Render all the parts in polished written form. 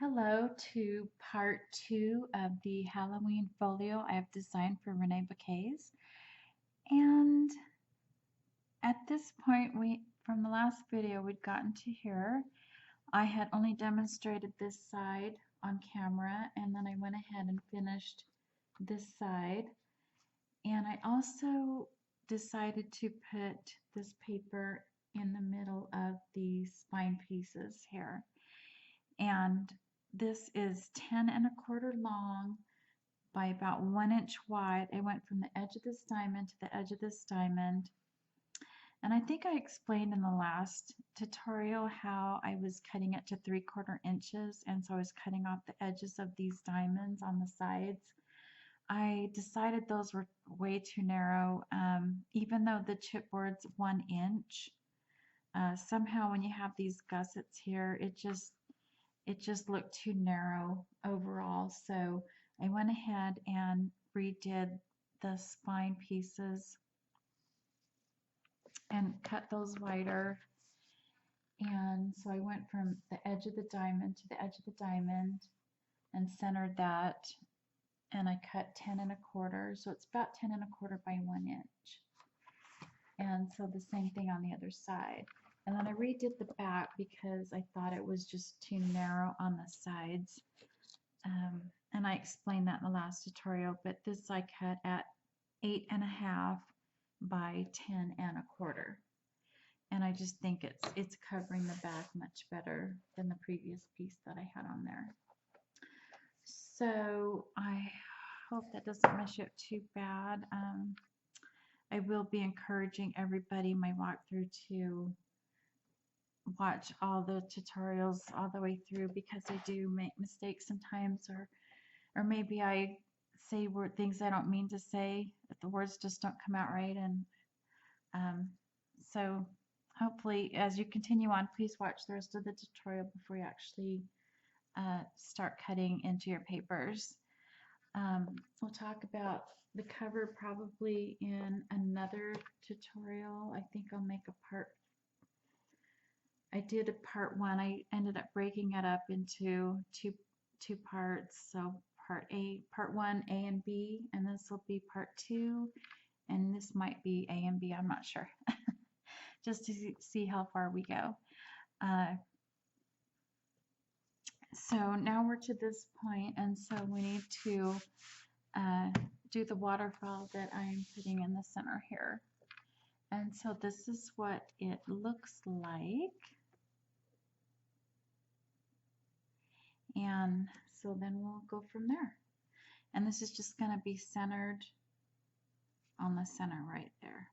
Hello to part 2 of the Halloween folio I have designed for ReneaBouquets. And at this point, from the last video we'd gotten to here, I had only demonstrated this side on camera, and then I went ahead and finished this side. And I also decided to put this paper in the middle of the spine pieces here. And this is 10 1/4 long by about 1 inch wide. I went from the edge of this diamond to the edge of this diamond. And I think I explained in the last tutorial how I was cutting it to 3/4 inches, and so I was cutting off the edges of these diamonds on the sides. I decided those were way too narrow, even though the chipboard's 1 inch. Somehow when you have these gussets here, it just looked too narrow overall. So I went ahead and redid the spine pieces and cut those wider. And so I went from the edge of the diamond to the edge of the diamond and centered that, and I cut 10 1/4, so it's about 10 1/4 by 1 inch. And so the same thing on the other side. And then I redid the back because I thought it was just too narrow on the sides. And I explained that in the last tutorial, but this I cut at 8 1/2 by 10 1/4. And I just think it's covering the back much better than the previous piece that I had on there. So I hope that doesn't mess you up too bad. I will be encouraging everybody in my walkthrough to watch all the tutorials all the way through, because I do make mistakes sometimes, or maybe I say things I don't mean to say, if the words just don't come out right. And so hopefully as you continue on, please watch the rest of the tutorial before you actually start cutting into your papers. We'll talk about the cover probably in another tutorial. I think I'll make a part. I did a part 1. I ended up breaking it up into two parts. So part 1, A and B, and this will be part 2, and this might be A and B. I'm not sure. Just to see how far we go. So now we're to this point, and so we need to do the waterfall that I'm putting in the center here. And so this is what it looks like. And so then we'll go from there. And this is just going to be centered on the center right there.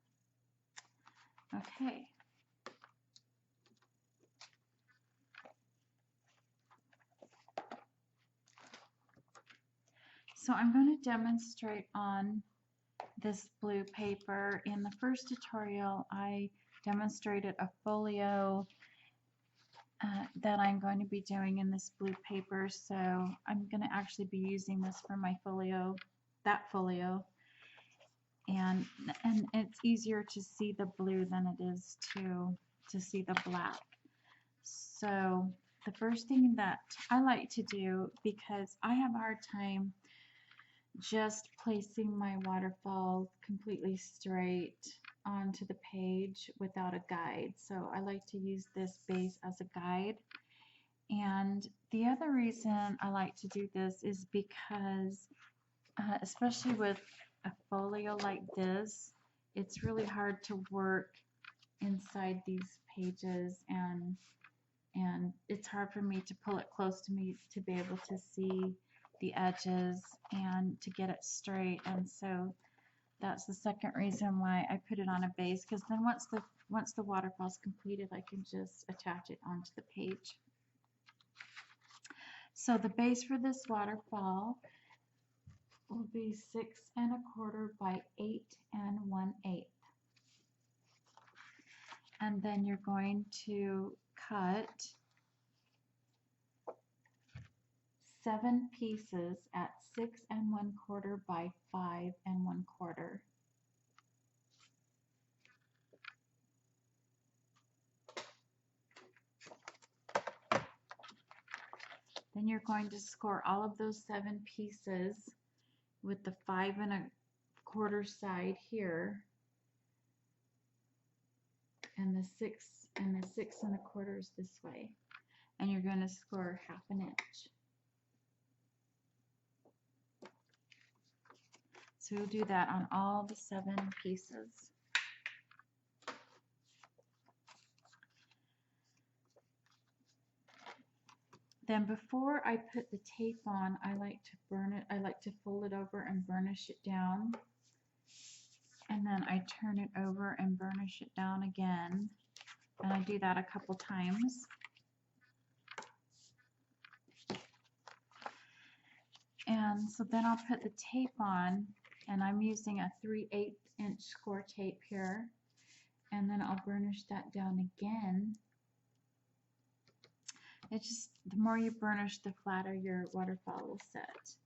Okay. So I'm going to demonstrate on this blue paper. In the first tutorial, I demonstrated a folio that I'm going to be doing in this blue paper. So I'm going to actually be using this for my folio, that folio. And it's easier to see the blue than it is to see the black. So the first thing that I like to do, because I have a hard time just placing my waterfall completely straight onto the page without a guide. So I like to use this base as a guide. And the other reason I like to do this is because, especially with a folio like this, it's really hard to work inside these pages, and it's hard for me to pull it close to me to be able to see the edges and to get it straight. And so that's the second reason why I put it on a base, because then once the waterfall is completed, I can just attach it onto the page. So the base for this waterfall will be 6 1/4 by 8 1/8. And then you're going to cut 7 pieces at 6 1/4 by 5 1/4. Then you're going to score all of those 7 pieces with the 5 1/4 side here, and the 6 1/4 this way, and you're going to score 1/2 inch. So you'll do that on all the 7 pieces. Then before I put the tape on, I like to burn it. I like to fold it over and burnish it down. And then I turn it over and burnish it down again. And I do that a couple times. And so then I'll put the tape on, and I'm using a 3/8 inch Scor tape here. And then I'll burnish that down again. It's just, the more you burnish, the flatter your waterfall will set.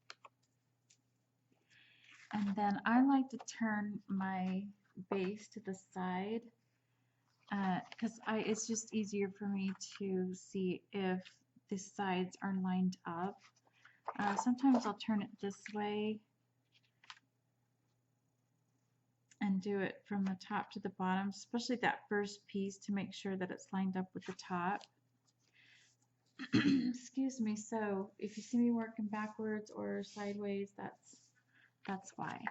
And then I like to turn my base to the side because it's just easier for me to see if the sides are lined up. Sometimes I'll turn it this way and do it from the top to the bottom, especially that first piece, to make sure that it's lined up with the top. Excuse me. So if you see me working backwards or sideways, that's why.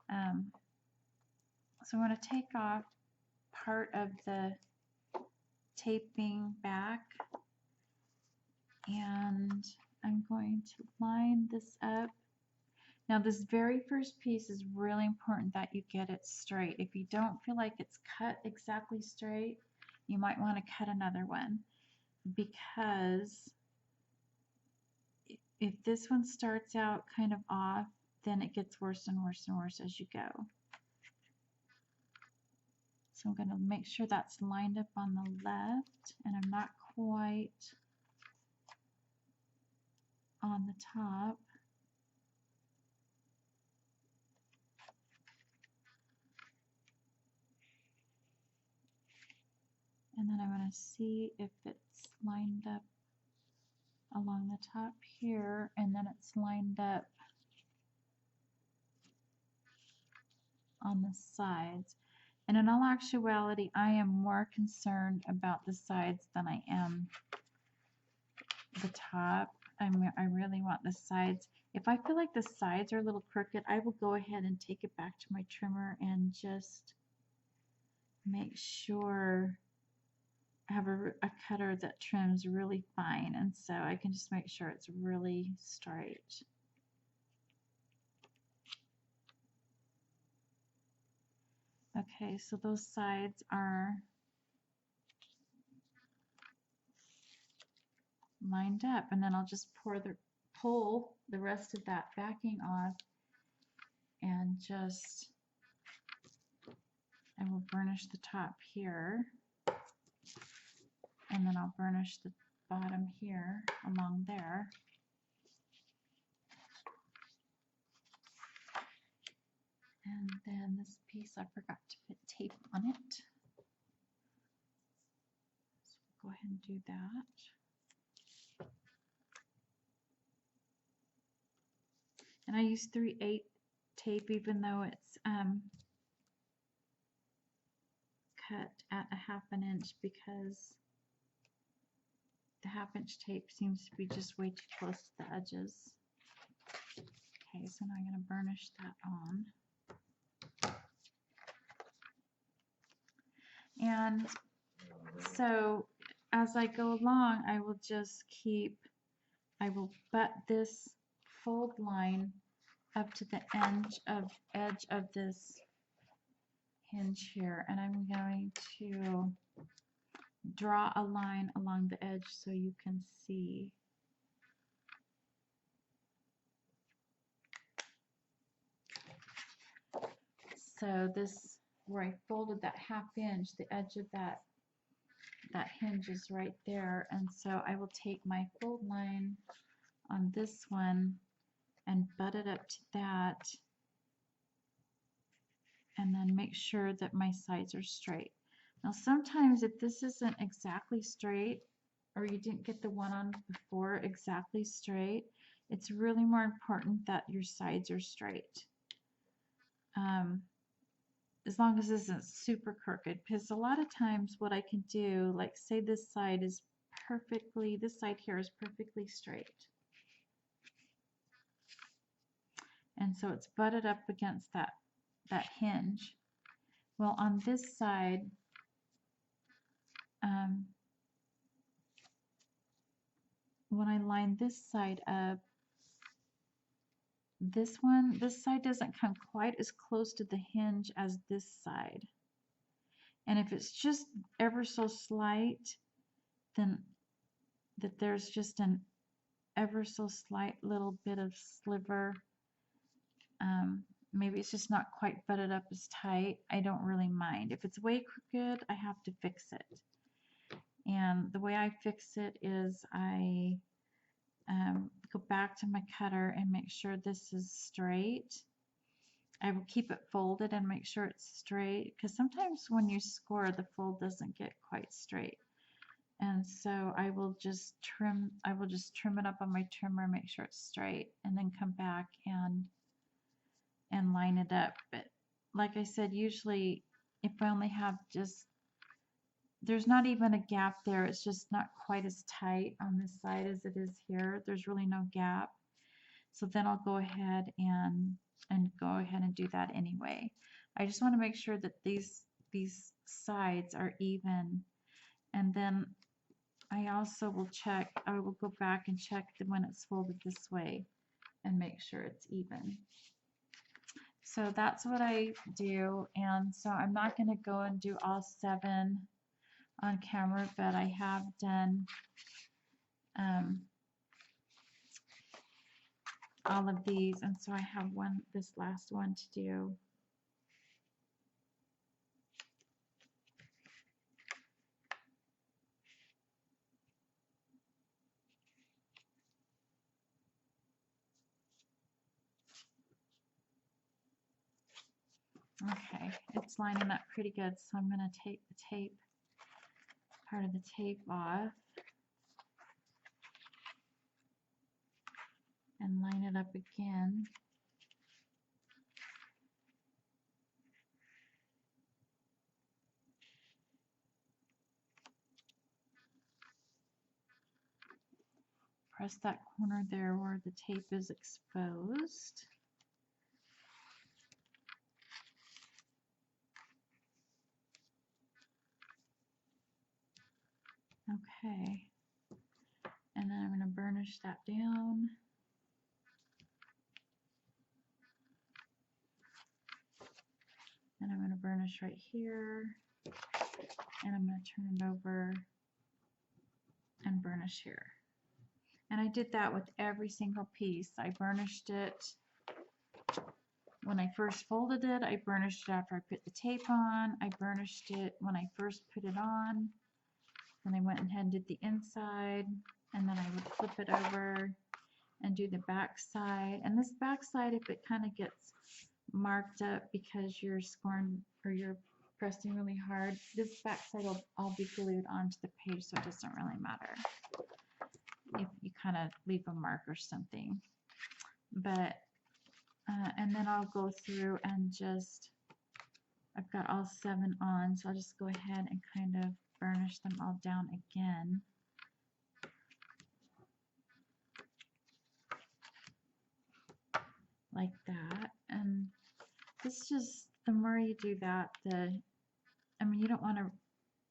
So I'm going to take off part of the taping back, and I'm going to line this up. Now this very first piece is really important that you get it straight. If you don't feel like it's cut exactly straight, you might want to cut another one, because if this one starts out kind of off, then it gets worse and worse and worse as you go. So I'm going to make sure that's lined up on the left, and I'm not quite on the top. And then I'm going to see if it's lined up along the top here, and then it's lined up on the sides. And in all actuality, I am more concerned about the sides than I am the top. I really want the sides. If I feel like the sides are a little crooked, I will go ahead and take it back to my trimmer and just make sure I have a cutter that trims really fine, and so I can just make sure it's really straight. Okay, so those sides are lined up, and then I'll just pull the rest of that backing off, and I will burnish the top here, and then I'll burnish the bottom here along there. And then this piece, I forgot to put tape on it. So we'll go ahead and do that. And I use 3/8 tape, even though it's cut at a 1/2 inch, because the 1/2 inch tape seems to be just way too close to the edges. Okay, so now I'm going to burnish that on. And so as I go along, I will butt this fold line up to the edge of this hinge here, and I'm going to draw a line along the edge so you can see. So this, where I folded that 1/2 inch, the edge of that hinge is right there, and so I will take my fold line on this one and butt it up to that, and then make sure that my sides are straight. Now sometimes if this isn't exactly straight, or you didn't get the one on before exactly straight, it's really more important that your sides are straight. As long as this isn't super crooked, because a lot of times what I can do, like say this side is perfectly, this side here is perfectly straight. And so it's butted up against that hinge. Well, on this side, when I line this side up, this side doesn't come quite as close to the hinge as this side. And if it's just ever so slight, then that there's just an ever so slight little bit of sliver. Maybe it's just not quite butted up as tight. I don't really mind. If it's way crooked, I have to fix it. And the way I fix it is I go back to my cutter and make sure this is straight. I will keep it folded and make sure it's straight, because sometimes when you score, the fold doesn't get quite straight. And so I will just trim it up on my trimmer, make sure it's straight, and then come back and line it up. But like I said, usually if I only have just, there's not even a gap there, it's just not quite as tight on this side as it is here. There's really no gap. So then I'll go ahead and do that anyway. I just want to make sure that these sides are even, and then I also will check, I will go back and check when it's folded this way and make sure it's even. So that's what I do, and so I'm not going to go and do all 7 on camera, but I have done all of these, and so I have this last one to do. Okay, it's lining up pretty good, so I'm going to take the tape, part of the tape off, and line it up again. Press that corner there where the tape is exposed. Okay, and then I'm going to burnish that down. And I'm going to burnish right here, and I'm going to turn it over and burnish here. And I did that with every single piece. I burnished it when I first folded it, I burnished it after I put the tape on, I burnished it when I first put it on, then I went ahead and did the inside, and then I would flip it over and do the back side. And this back side, if it kind of gets marked up because you're scoring or you're pressing really hard, this back side will all be glued onto the page, so it doesn't really matter if you kind of leave a mark or something. But and then I'll go through and just, I've got all 7 on, so I'll just go ahead and kind of burnish them all down again. Like that. And this just, the more you do that, I mean, you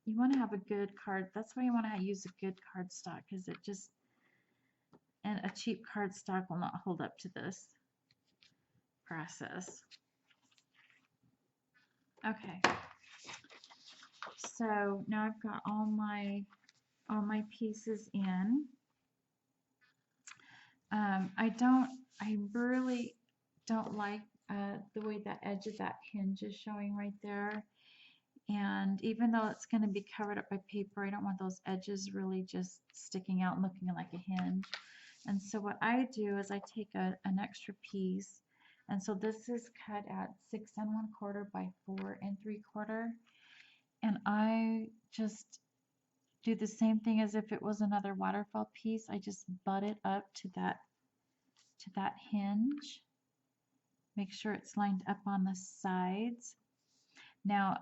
want to have a good card. That's why you want to use a good cardstock, because it just, and a cheap cardstock will not hold up to this process. Okay, so now I've got all my pieces in. I really don't like the way that edge of that hinge is showing right there. And even though it's going to be covered up by paper, I don't want those edges really just sticking out and looking like a hinge. And so what I do is I take an extra piece, and so this is cut at 6 1/4 by 4 3/4, and I just do the same thing as if it was another waterfall piece. I just butt it up to that hinge. Make sure it's lined up on the sides. Now,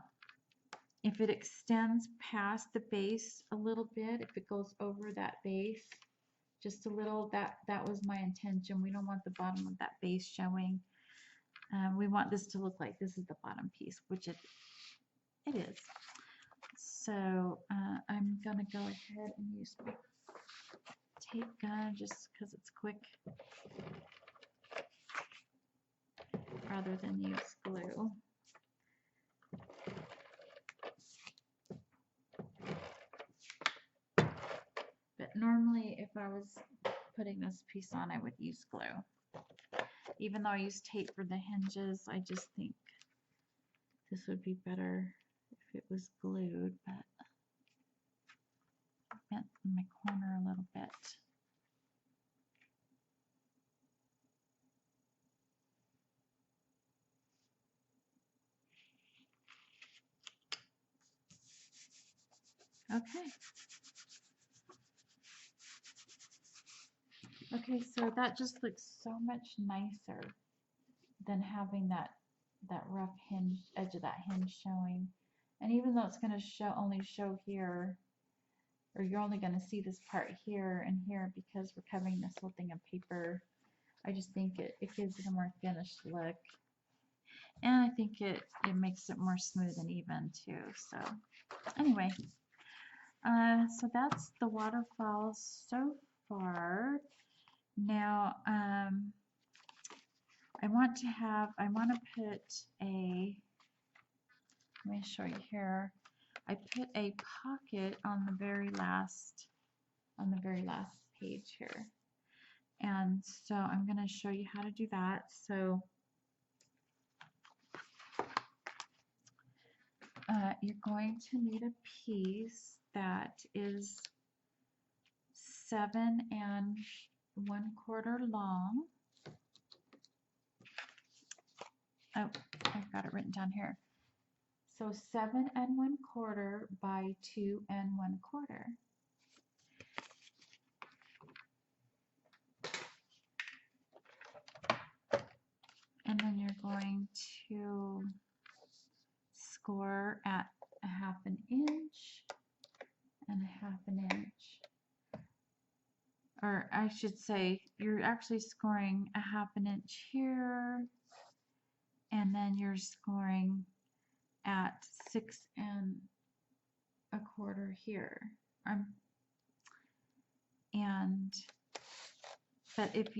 if it extends past the base a little bit, if it goes over that base just a little, that was my intention. We don't want the bottom of that base showing. We want this to look like this is the bottom piece, which it is. So I'm gonna go ahead and use my tape gun just because it's quick, rather than use glue. But normally if I was putting this piece on, I would use glue. Even though I use tape for the hinges, I just think this would be better if it was glued, but I bent in my corner a little bit. Okay. Okay, so that just looks so much nicer than having that rough hinge, edge of that hinge showing. And even though it's going to only show here, or you're only going to see this part here and here because we're covering this whole thing in paper, I just think it gives it a more finished look. And I think it makes it more smooth and even too. So anyway, so that's the waterfall so far. Now, I want to put a, let me show you here. I put a pocket on the very last page here. And so I'm going to show you how to do that. So you're going to need a piece that is 7 1/4 long. Oh, I've got it written down here. So 7 1/4 by 2 1/4. And then you're going to score at 1/2 inch and 1/2 inch. Or I should say, you're actually scoring 1/2 inch here, and then you're scoring at 6 1/4 here. But if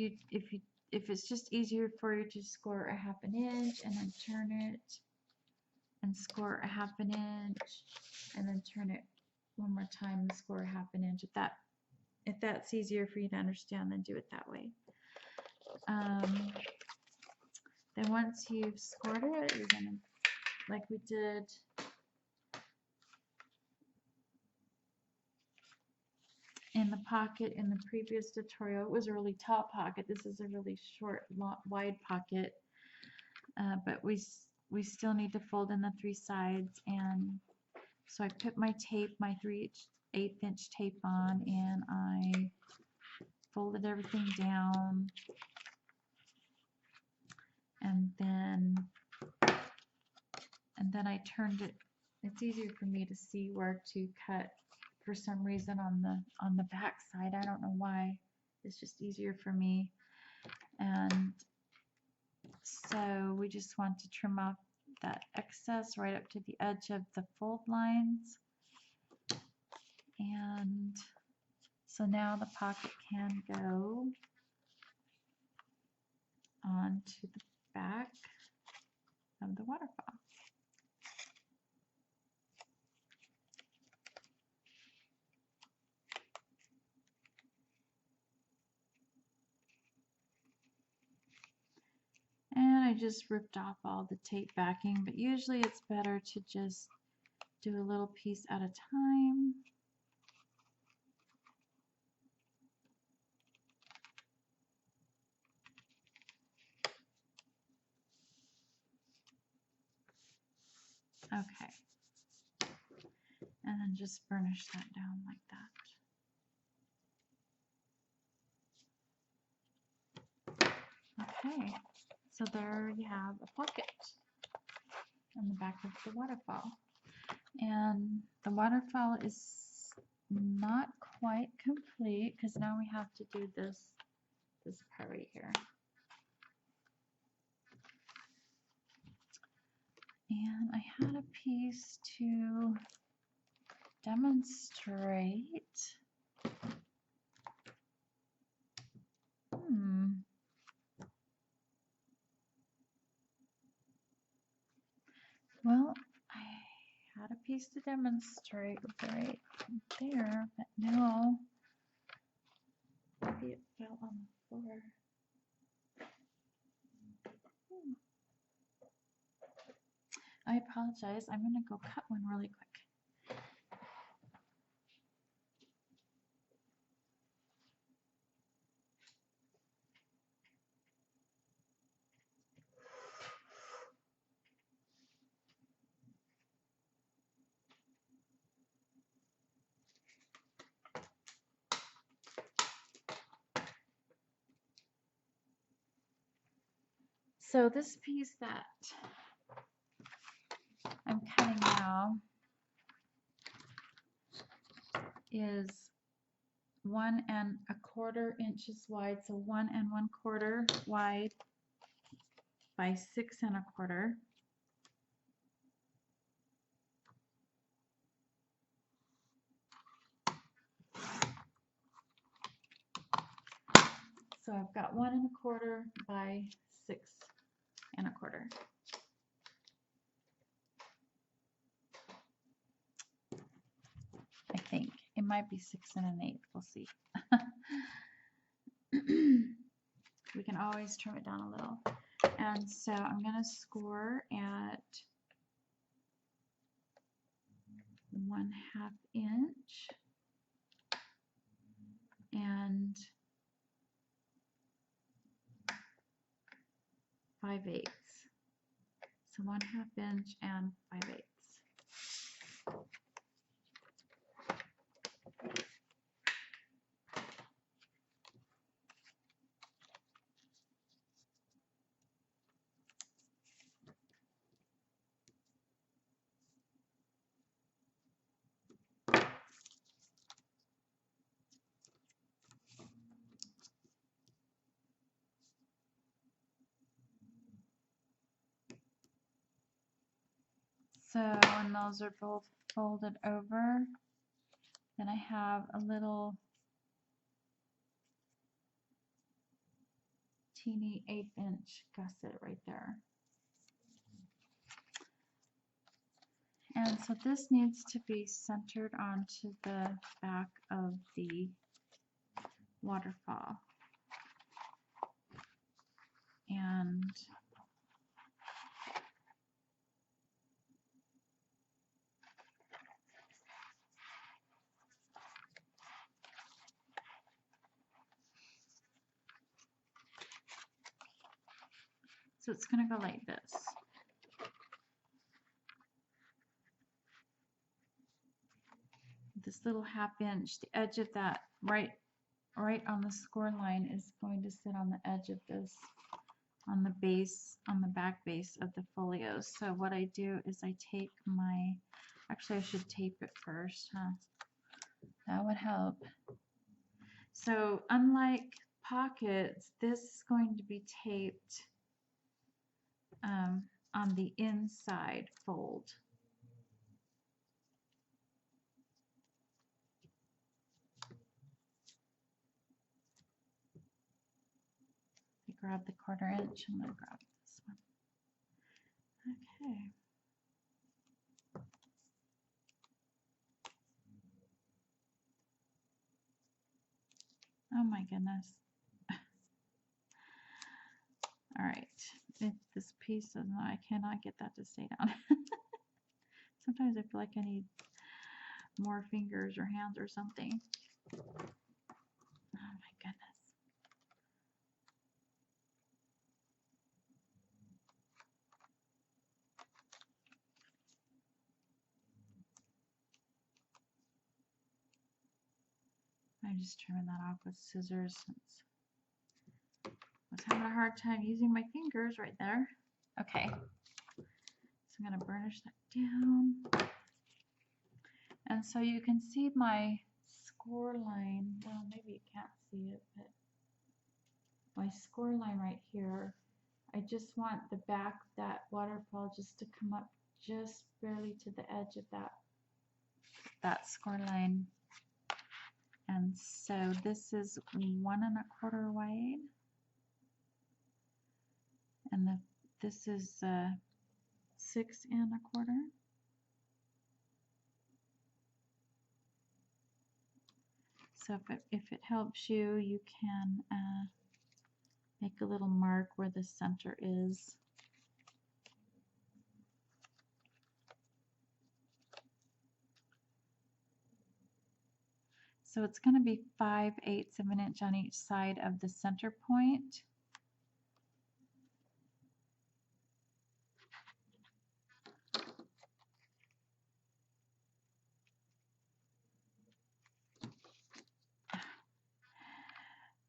it's just easier for you to score 1/2 inch and then turn it and score 1/2 inch and then turn it one more time and score 1/2 inch, if that's easier for you to understand, then do it that way. Then once you've scored it, you're gonna, like we did in the pocket in the previous tutorial, it was a really tall pocket. This is a really short, wide pocket, but we still need to fold in the 3 sides. And so I put my tape, my 3/8 inch tape on, and I folded everything down, and then I turned it. It's easier for me to see where to cut for some reason on the back side. I don't know why. It's just easier for me. And so we just want to trim off that excess right up to the edge of the fold lines. And so now the pocket can go onto the back of the waterfall. And I just ripped off all the tape backing, but usually it's better to just do a little piece at a time. Okay. And And then just burnish that down like that. Okay, so there you have a pocket on the back of the waterfall. And the waterfall is not quite complete because now we have to do this part right here. And I had a piece to demonstrate. Well, I had a piece to demonstrate right there, but no. Maybe it fell on the floor. I apologize. I'm going to go cut one really quick. So this piece that I'm cutting now is 1 1/4 inches wide, so 1 1/4 wide by 6 1/4. So I've got 1 1/4 by 6 1/4. I think it might be 6 1/8. We'll see. We can always trim it down a little. And so I'm going to score at 1/2 inch and 5/8. So 1/2 inch and 5/8. So when those are both folded over, then I have a little teeny 1/8 inch gusset right there. And so this needs to be centered onto the back of the waterfall. And so it's going to go like this. This little 1/2 inch, the edge of that right on the score line is going to sit on the edge of this, on the base, on the back base of the folio. So what I do is I take my, actually I should tape it first, huh? That would help. So unlike pockets, this is going to be taped on the inside fold. I grab the 1/4 inch. I'm going to grab this one. Okay. Oh my goodness. All right. This piece, I cannot get that to stay down. Sometimes I feel like I need more fingers or hands or something. Oh my goodness. I just trimmed that off with scissors since I was having a hard time using my fingers right there. Okay, so I'm going to burnish that down. And so you can see my score line. Well, maybe you can't see it, but my score line right here. I just want the back of that waterfall just to come up just barely to the edge of that score line. And so this is 1 1/4 wide, and this is 6 1/4. So if it helps you, you can make a little mark where the center is. So it's going to be 5/8 of an inch on each side of the center point.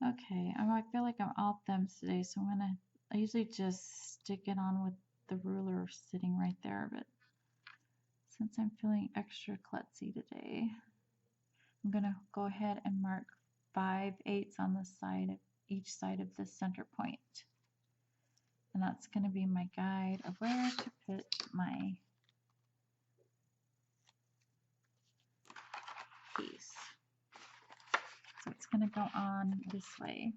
Okay, I feel like I'm all thumbs today, so I usually just stick it on with the ruler sitting right there, but since I'm feeling extra klutzy today, I'm going to go ahead and mark 5/8 on the side of each side of the center point. And that's going to be my guide of where to put my piece. So it's going to go on this way.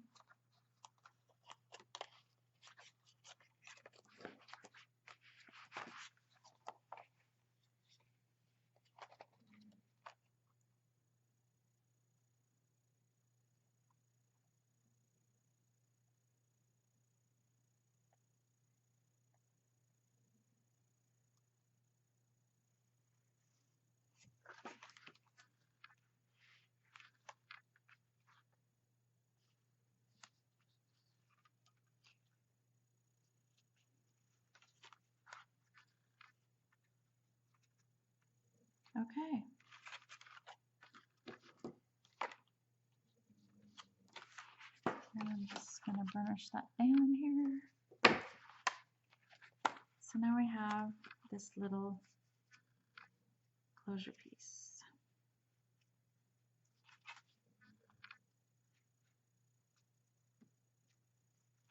Okay. And I'm just going to burnish that down here. So now we have this little closure piece.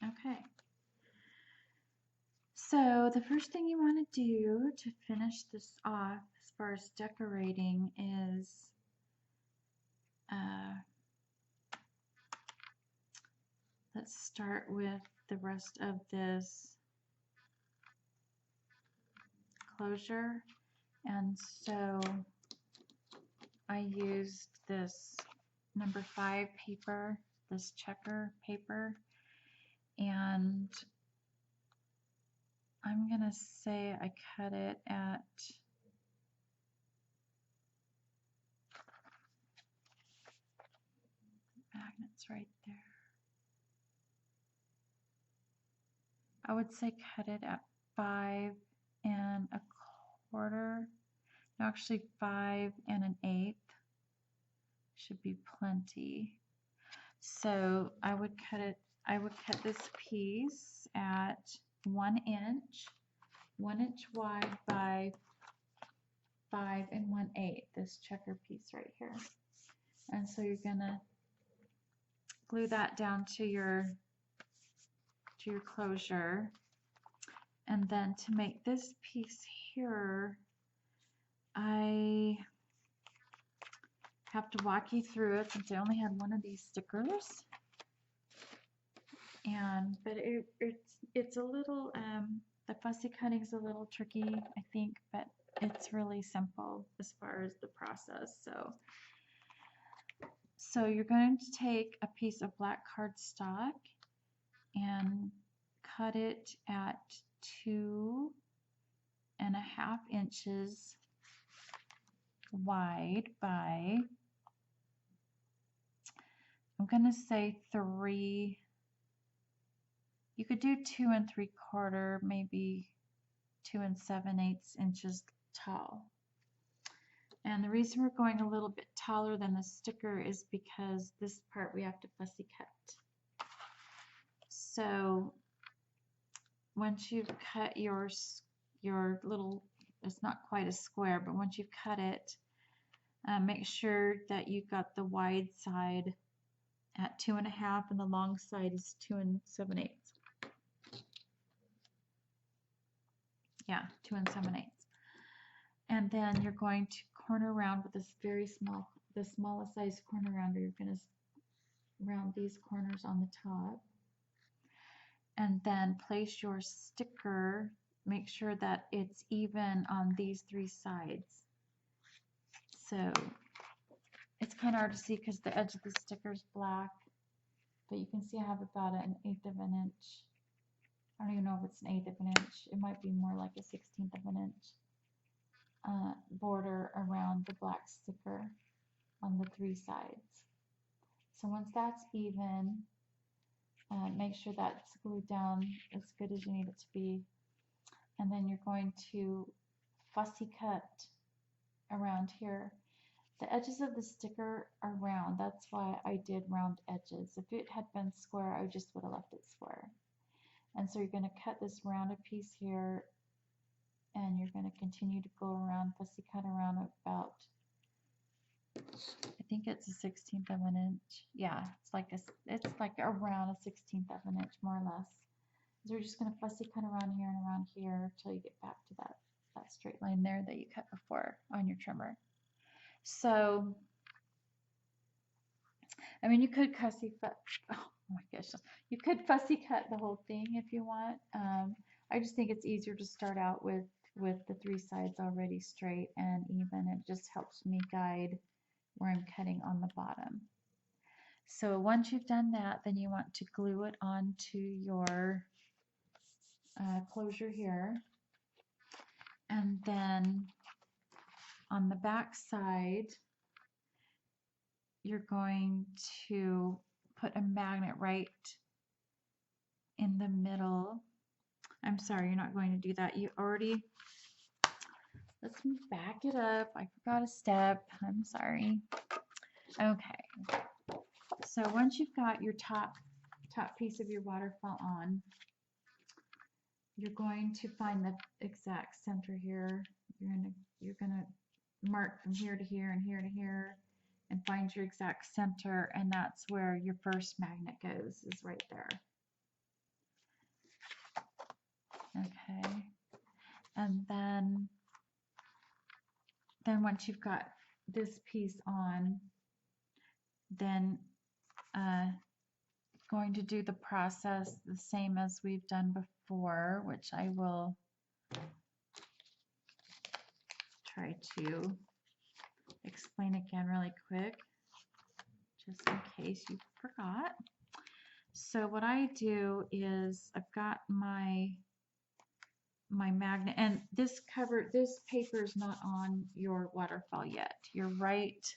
Okay. So the first thing you want to do to finish this off as far as decorating is let's start with the rest of this closure. And so I used this number 5 paper, this checker paper, and I'm gonna say I cut it at magnets right there. I would say cut it at 5 1/4. No, actually 5 1/8 should be plenty. So I would cut this piece at 1 inch, 1 inch wide by 5 1/8, this checker piece right here. And so you're gonna glue that down to your closure. And then to make this piece here, I have to walk you through it since I only had one of these stickers. But it's a little the fussy cutting's a little tricky, I think, but it's really simple as far as the process. So you're going to take a piece of black cardstock and cut it at 2 1/2 inches wide by, I'm going to say 3. You could do 2 3/4, maybe 2 7/8 inches tall. And the reason we're going a little bit taller than the sticker is because this part we have to fussy cut. So once you've cut your little, it's not quite a square, but once you've cut it, make sure that you've got the wide side at 2.5 and the long side is 2 7/8. Yeah, 2 7/8. And then you're going to corner round with this very small, the smallest size corner rounder. You're going to round these corners on the top. And then place your sticker, make sure that it's even on these 3 sides. So it's kind of hard to see because the edge of the sticker is black, but you can see I have about an 1/8 of an inch. I don't even know if it's an 1/8 of an inch. It might be more like a 1/16 of an inch border around the black sticker on the 3 sides. So once that's even, make sure that's glued down as good as you need it to be. And then you're going to fussy cut around here. The edges of the sticker are round. That's why I did round edges. If it had been square, I just would have left it square. And so you're going to cut this rounded piece here, and you're going to continue to go around, fussy cut around about, I think it's a 1/16 of an inch. Yeah, it's like around a 1/16 of an inch, more or less. So we're just going to fussy cut around here and around here until you get back to that straight line there that you cut before on your trimmer. So, I mean, you could fussy cut. Oh my gosh, you could fussy cut the whole thing if you want. I just think it's easier to start out with the 3 sides already straight and even. It just helps me guide where I'm cutting on the bottom. So once you've done that, then you want to glue it onto your closure here. And then on the back side, you're going to put a magnet right in the middle. I'm sorry, you're not going to do that. You already, let's back it up. I forgot a step. I'm sorry. Okay. So once you've got your top piece of your waterfall on, you're going to find the exact center here. You're gonna mark from here to here and here to here and find your exact center, and that's where your first magnet goes, is right there. Okay. And then once you've got this piece on, then going to do the process the same as we've done before, which I will try to explain again really quick, just in case you forgot. So what I do is I've got my magnet, and this paper is not on your waterfall yet. You're right.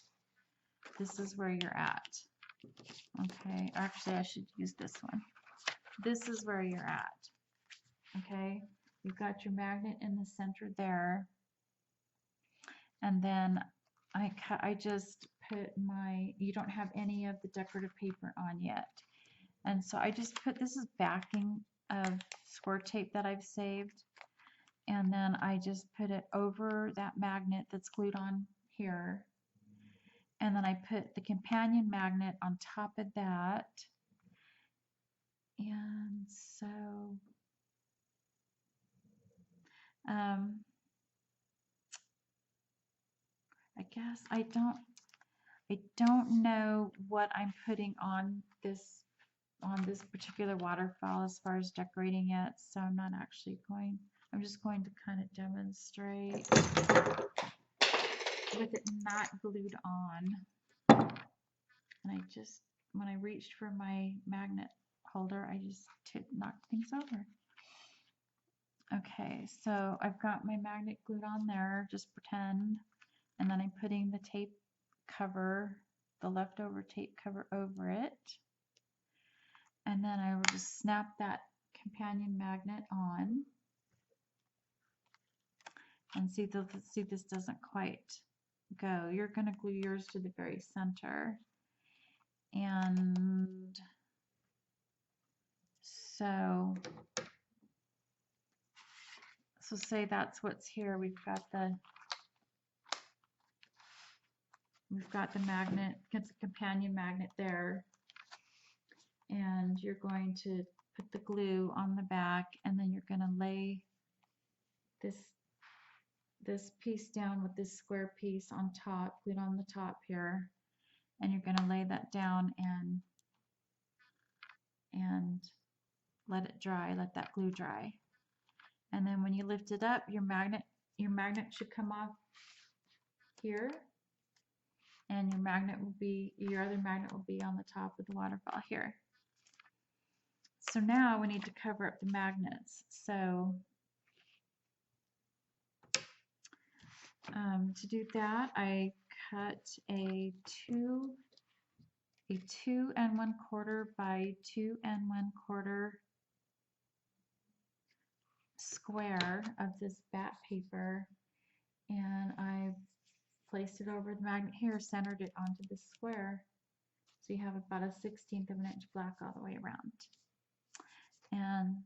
This is where you're at. Okay, actually I should use this one. This is where you're at. Okay, you've got your magnet in the center there, and then I just put you don't have any of the decorative paper on yet, and so I just put, this is backing of Scor tape that I've saved, and then I just put it over that magnet that's glued on here. And then I put the companion magnet on top of that. And so I guess I don't know what I'm putting on this particular waterfall as far as decorating it, so I'm not actually going. I'm just going to kind of demonstrate with it not glued on. And when I reached for my magnet holder, I just knocked things over. Okay, so I've got my magnet glued on there, just pretend, and then I'm putting the tape cover, the leftover tape cover over it, and then I will just snap that companion magnet on, and see this doesn't quite go. You're going to glue yours to the very center. And so say that's what's here. We've got the magnet, it's a companion magnet there. And you're going to put the glue on the back, and then you're going to lay this piece down with this square piece on top, glue it on the top here, and you're going to lay that down and let it dry, let that glue dry. And then when you lift it up, your magnet should come off here, and your other magnet will be on the top of the waterfall here. So now we need to cover up the magnets. So to do that, I cut a 2 1/4 by 2 1/4 square of this batt paper, and I placed it over the magnet here, centered it onto the square. So you have about a 1/16 of an inch black all the way around. And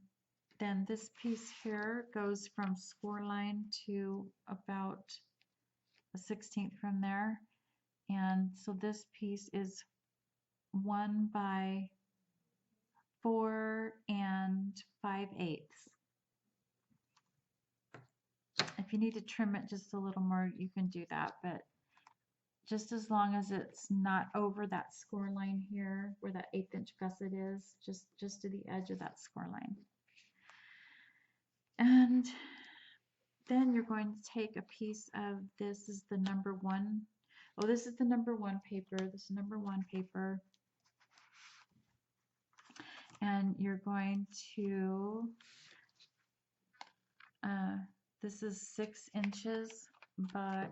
then this piece here goes from score line to about a 1/16 from there. And so this piece is 1 by 4 5/8. If you need to trim it just a little more, you can do that, but just as long as it's not over that score line here where that 1/8 inch gusset is, just to the edge of that score line. And then you're going to take a piece of this is the number 1. Oh, this is the number 1 paper. This is number 1 paper. And you're going to, this is 6 inches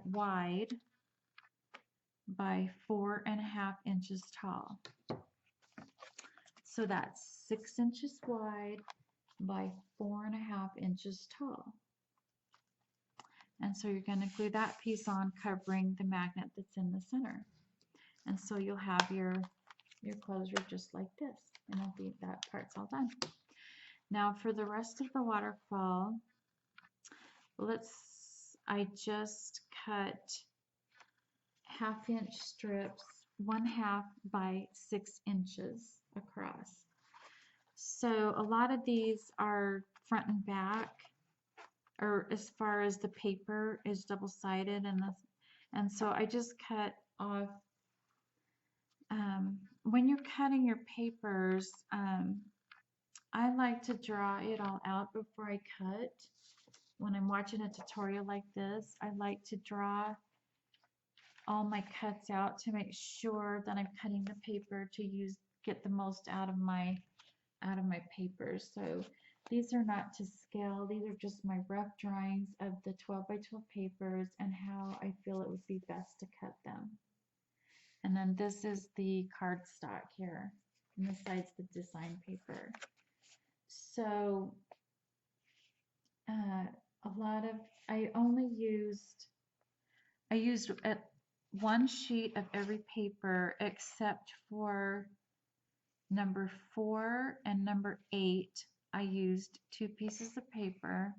wide by 4.5 inches tall. So that's 6 inches wide by 4.5 inches tall. And so you're going to glue that piece on, covering the magnet that's in the center. And so you'll have your closure just like this. And that part's all done. Now for the rest of the waterfall, I just cut 1/2 inch strips, 1/2 by 6 inches across. So a lot of these are front and back, or as far as the paper is double-sided, and so I just cut off. When you're cutting your papers, I like to draw it all out before I cut. When I'm watching a tutorial like this, I like to draw all my cuts out to make sure that I'm cutting the paper to get the most out of my papers. So these are not to scale. These are just my rough drawings of the 12 by 12 papers and how I feel it would be best to cut them. And then this is the cardstock here, and this side's the design paper. So I used one sheet of every paper except for number 4 and number 8. I used 2 pieces of paper.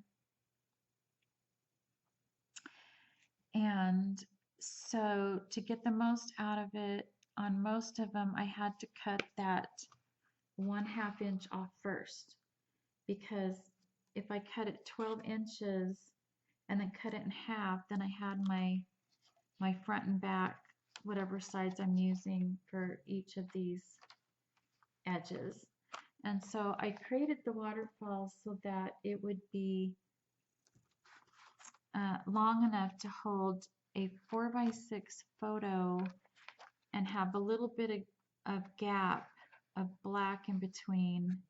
And so to get the most out of it, on most of them, I had to cut that 1/2 inch off first, because if I cut it 12 inches and then cut it in half, then I had my front and back, whatever sides I'm using for each of these edges. And so I created the waterfall so that it would be long enough to hold a 4 by 6 photo and have a little bit of gap of black in between,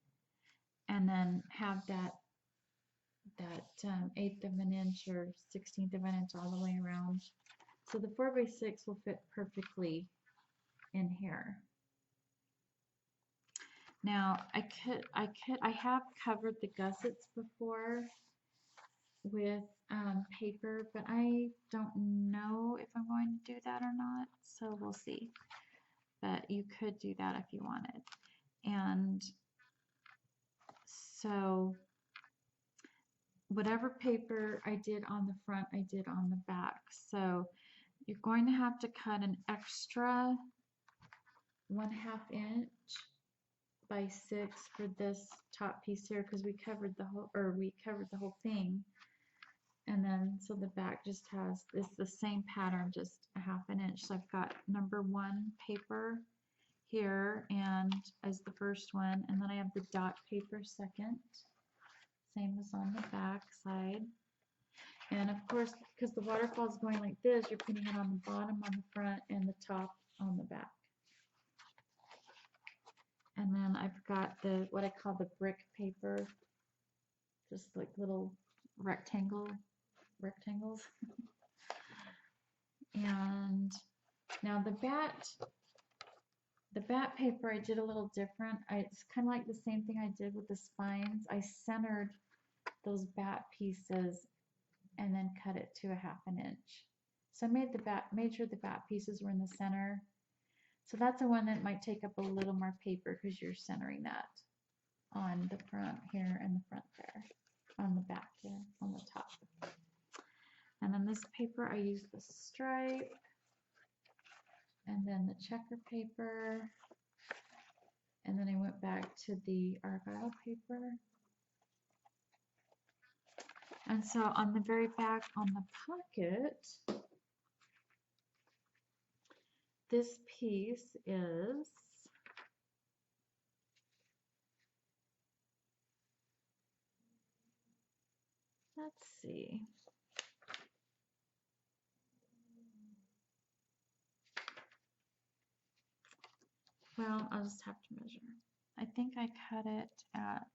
and then have that 1/8 of an inch or 1/16 of an inch all the way around. So the 4 by 6 will fit perfectly in here. Now I have covered the gussets before with paper, but I don't know if I'm going to do that or not, so we'll see. But you could do that if you wanted. And so whatever paper I did on the front, I did on the back. So you're going to have to cut an extra 1/2 inch by 6 for this top piece here, because we covered the whole thing. And then so the back just has the same pattern, just a 1/2 inch. So I've got number 1 paper here and as the first one, and then I have the dot paper second, same as on the back side. And of course, because the waterfall is going like this, you're putting it on the bottom on the front and the top on the back. And then I've got what I call the brick paper, just like little rectangles. And now the bat paper I did a little different. It's kind of like the same thing I did with the spines. I centered those bat pieces and then cut it to a 1/2 inch. So I made sure the bat pieces were in the center. So that's the one that might take up a little more paper because you're centering that on the front here and the front there, on the back here, on the top. And then this paper I used the stripe, and then the checker paper, and then I went back to the argyle paper. And so on the very back on the pocket, this piece is let's see. Well, I'll just have to measure. I think I cut it at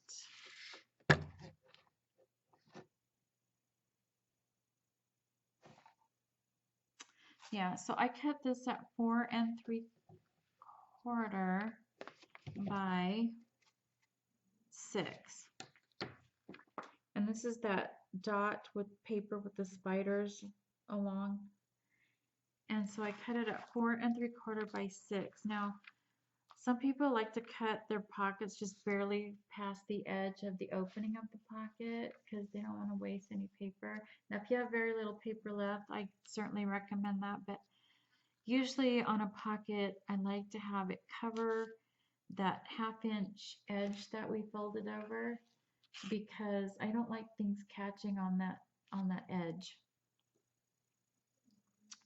so I cut this at 4 3/4 by 6. And this is that dot with paper with the spiders along. And so I cut it at 4 3/4 by 6. Now, some people like to cut their pockets just barely past the edge of the opening of the pocket because they don't want to waste any paper. Now, if you have very little paper left, I certainly recommend that. But usually on a pocket, I like to have it cover that 1/2 inch edge that we folded over, because I don't like things catching on that edge.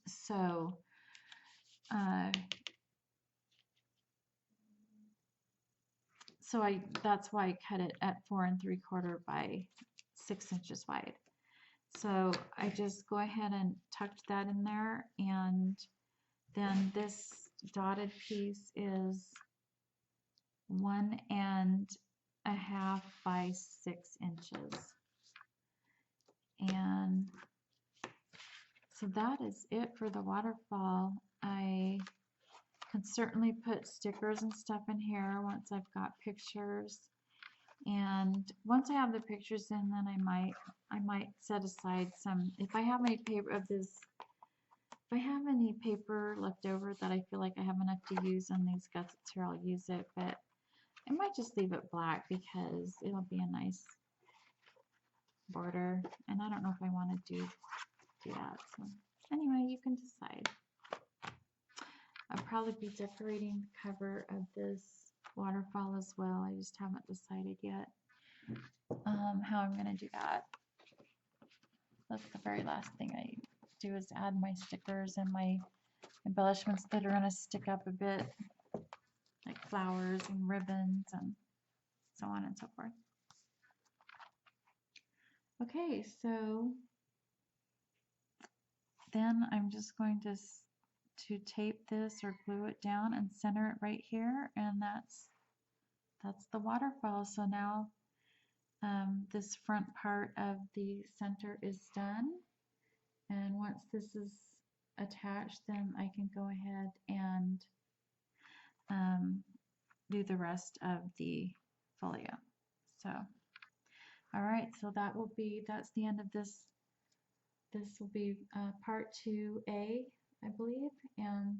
So that's why I cut it at 4 3/4 by 6 inches wide. So I just go ahead and tucked that in there, and then this dotted piece is 1 1/2 by 6 inches. And so that is it for the waterfall. I can certainly put stickers and stuff in here once I've got pictures. And once I have the pictures in, then I might set aside some, if I have any paper of this, if I have any paper left over that I feel like I have enough to use on these gussets here, I'll use it. But I might just leave it black because it'll be a nice border, and I don't know if I want to do that. So anyway, you can decide. I'll probably be decorating the cover of this waterfall as well. I just haven't decided yet how I'm going to do that. That's the very last thing I do, is add my stickers and my embellishments that are going to stick up a bit, like flowers and ribbons and so on and so forth. Okay, so then I'm just going to tape this or glue it down and center it right here, and that's the waterfall. So now this front part of the center is done, and once this is attached, then I can go ahead and do the rest of the folio. So alright, so that's the end of this this will be part 2A, I believe, and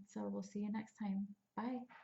so we'll see you next time. Bye.